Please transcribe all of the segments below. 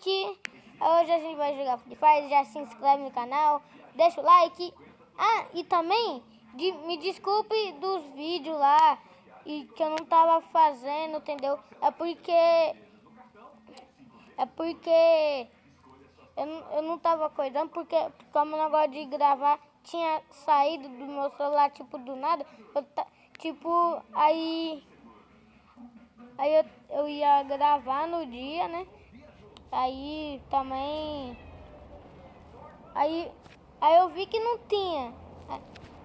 like. Hoje a gente vai jogar Free Fire. Já se inscreve no canal, deixa o like. Ah, e também me desculpe dos vídeos lá e que eu não tava fazendo, entendeu? É porque eu não tava cuidando, porque como o negócio de gravar tinha saído do meu celular, tipo, do nada. Aí eu ia gravar no dia, né? Aí também... Aí eu vi que não tinha.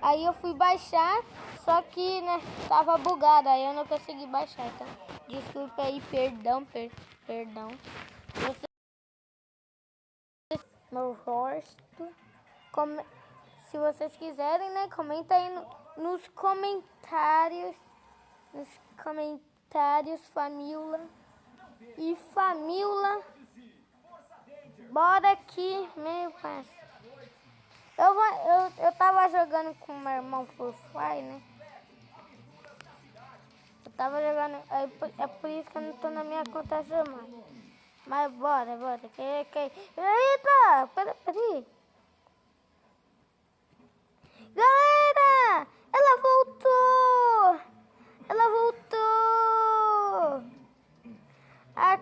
Aí eu fui baixar, só que, né, tava bugado. Aí eu não consegui baixar. Então, desculpa aí, perdão. Meu rosto. Se vocês quiserem, né, comenta aí nos comentários. Nos comentários, família. E família. Bora aqui, meu parceiro. Eu tava jogando com meu irmão Free Fire, né? Eu tava jogando, é por isso que eu não tô na minha conta chamada. Mas bora. Eita, peraí. Galera, ela voltou. A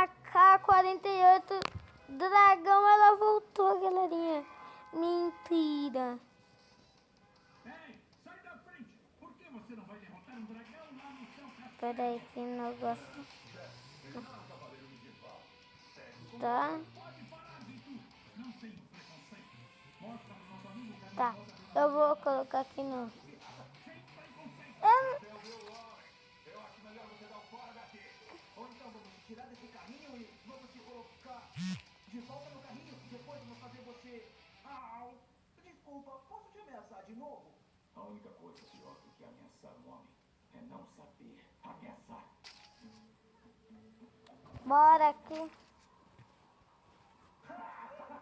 K-48 Dragão, ela voltou, galerinha. Mentira. Peraí, que negócio. Tá. Tá. Eu vou colocar aqui no... Desculpa, posso te ameaçar de novo? A única coisa pior do que ameaçar um homem é não saber ameaçar. Bora aqui.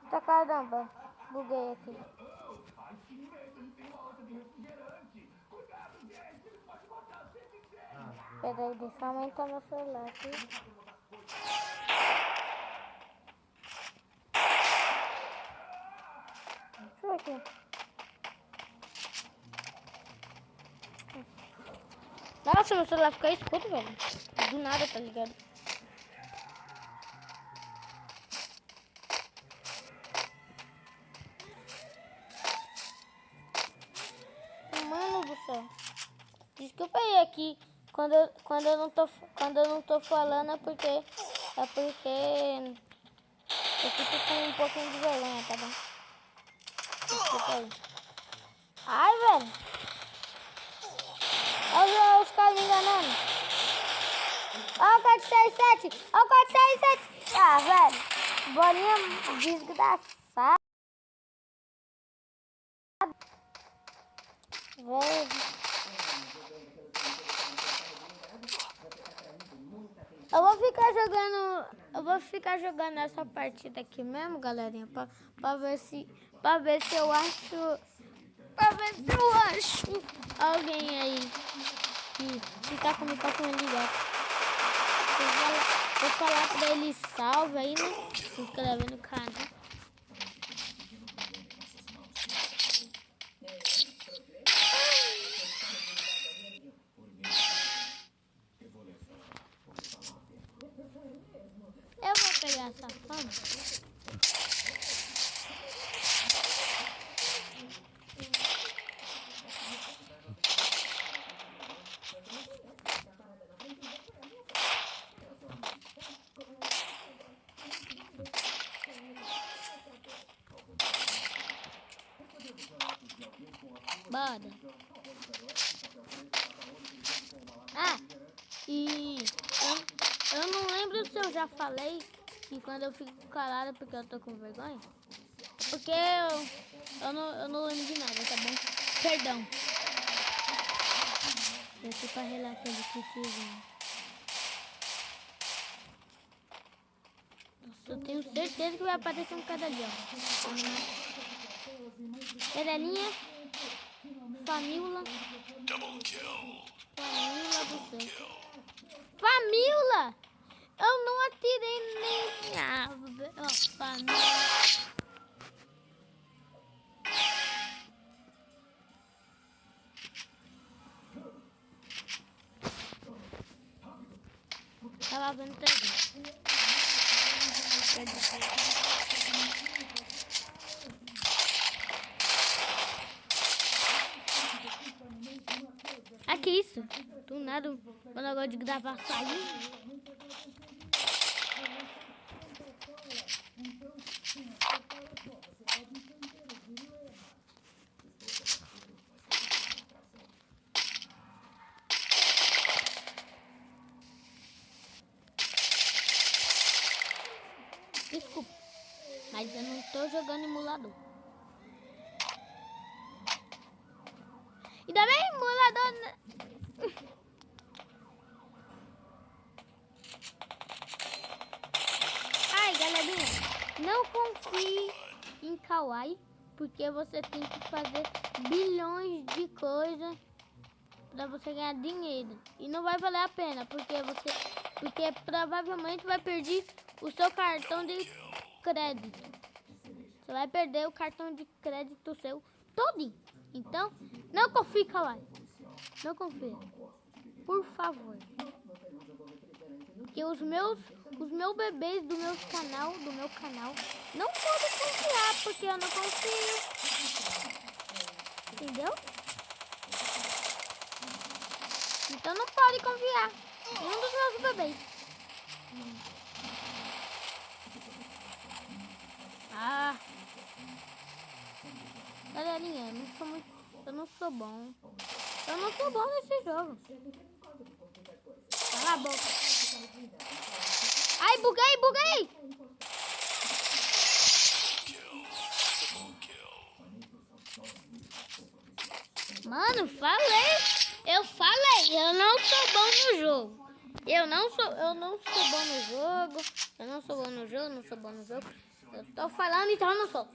Tá, caramba. Buguei aqui. Ai, que medo, ele tem uma lata de refrigerante. Cuidado, gente, ele pode matar a gente inteiro. Peraí, deixa eu aumentar meu celular aqui. Deixa eu ver aqui. Nossa, meu celular fica escuro, velho. Do nada, tá ligado? Mano do céu. Desculpa aí aqui. Quando eu não tô falando é porque eu fico com um pouquinho de vergonha, tá bom? Desculpa aí. Ai, velho. Olha os caras me enganando. Olha o 467. Olha o 467. Ah, velho. Bolinha desgraçada. Velho. Eu vou ficar jogando essa partida aqui mesmo, galerinha, pra ver se eu acho alguém aí que tá com o microfone ligado. Vou falar pra ele salve aí, né? Se inscreve no canal. Eu vou pegar essa fama. Bora. Ah, e eu não lembro se eu já falei que quando eu fico calada porque eu tô com vergonha. Porque eu não lembro de nada, tá bom? Perdão. Deixa pra relaxar de kitzinho. Eu tenho certeza que vai aparecer um cada dia. Perelinha. Família. Família do céu. Família! Eu não atirei nem... Ah, Tava vendo TV. Ah, que isso? Do nada, o negócio de gravar saiu. Desculpa, mas eu não tô jogando emulador. Ainda bem emulador. Ai, galerinha, não confie em Kawaii, porque você tem que fazer bilhões de coisas para você ganhar dinheiro. E não vai valer a pena, porque provavelmente vai perder o seu cartão de crédito. Você vai perder o cartão de crédito seu todinho. Então, não confie, Kawaii. Não confia. Por favor. Porque os meus bebês do meu canal não podem confiar, porque eu não confio. Entendeu? Então não pode confiar em um dos meus bebês. Ah. Galerinha, eu não sou bom. Eu não sou bom nesse jogo. Cala a boca. Ai, buguei! Mano, eu falei, eu não sou bom no jogo. Eu não sou bom no jogo. Eu tô falando, então eu não sou.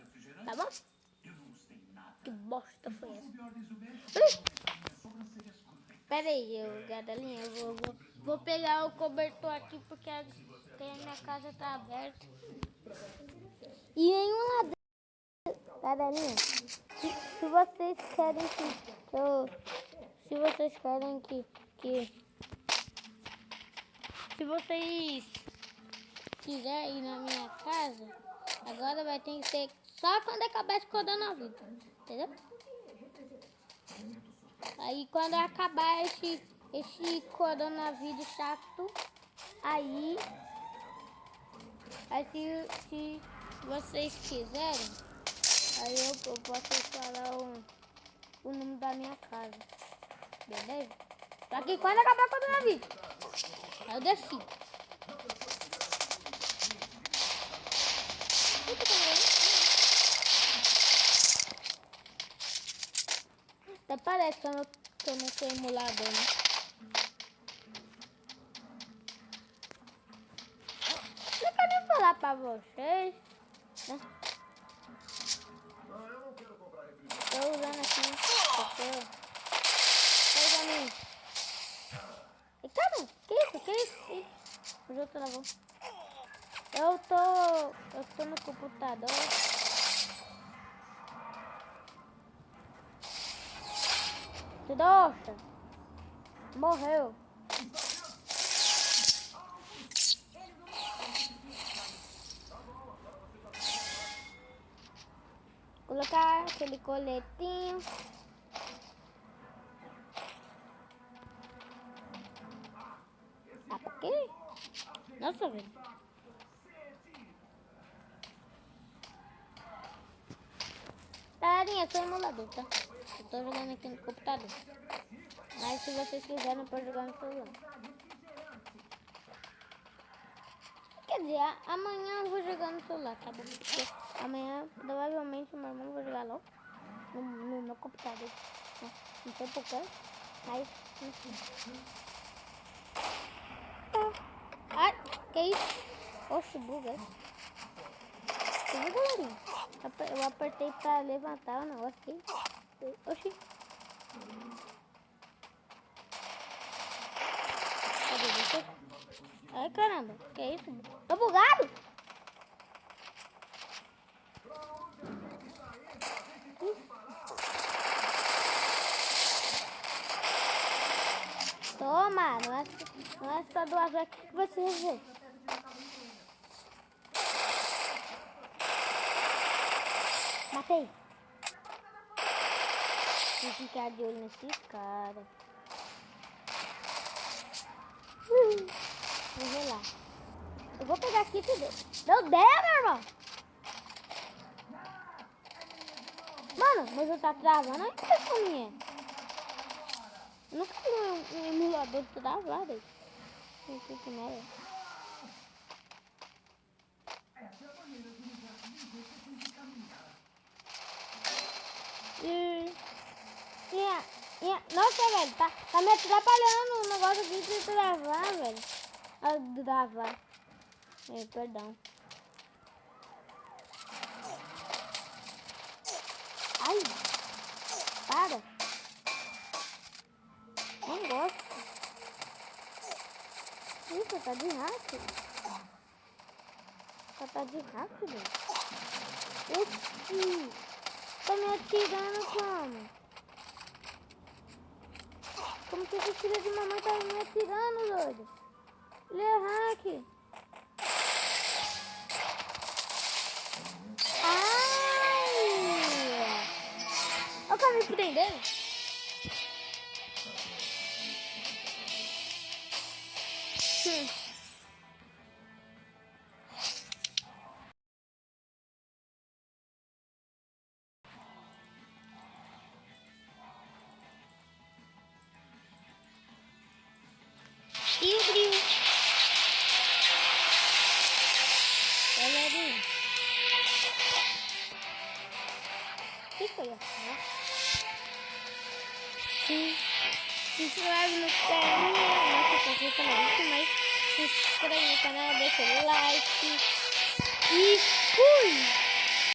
Tá bom? Que bosta foi essa? Pera aí, galerinha, eu vou pegar o cobertor aqui porque a minha casa tá aberta. E em um lado, galerinha, se vocês querem se vocês quiserem ir na minha casa, agora vai ter que ser só quando acabar esse coronavírus, entendeu? Aí quando acabar esse coronavírus chato, aí se vocês quiserem, aí eu posso falar o nome da minha casa, beleza? Só que quando acabar o coronavírus, aí eu decido. Até parece que eu não sou emulador, né? Eu quero falar pra vocês, né? Tô usando aqui, tô usando isso. E cara, que isso? O jogo travou. Eu tô no computador. Nossa, morreu. Colocar aquele coletinho. Ah, por quê? Nossa, velho. Galerinha, eu sou emulador, tá? Eu tô jogando aqui no computador. Mas se vocês quiserem, pode jogar no celular. Quer dizer, amanhã eu vou jogar no celular, tá bom? Porque amanhã, provavelmente, o meu irmão vai jogar logo no meu computador. Não sei porquê, mas enfim. Ai, que isso? Oxe, buga. Você viu, galerinha? Eu apertei pra levantar o negócio aqui. Oxi. Cadê você? Ai, caramba. Que isso? Tô bugado? Toma, não é só 2 vezes que você vê. Matei. Tem que ficar de olho nesses caras. Vou ver lá. Eu vou pegar aqui que deu. Deu 10, meu irmão. Mano, mas eu tá travando a impressão minha. Eu nunca vi um emulador travado. Não sei que merda. Nossa, velho, tá me atrapalhando o negócio aqui de travar, velho. Travar. Perdão. Ai, para. Não gosto. Isso, tá de hack. Tá de hack, velho. Oxi. Tá me atirando como? Como que esse filho de mamãe tá me atirando, doido? Ele é hack. Ai! Eu quero me prender. E o brilho? Galerinha. O que foi? Se inscreve no canal. Nossa, você tá muito, mas se inscreve no canal, deixa o like. E fui!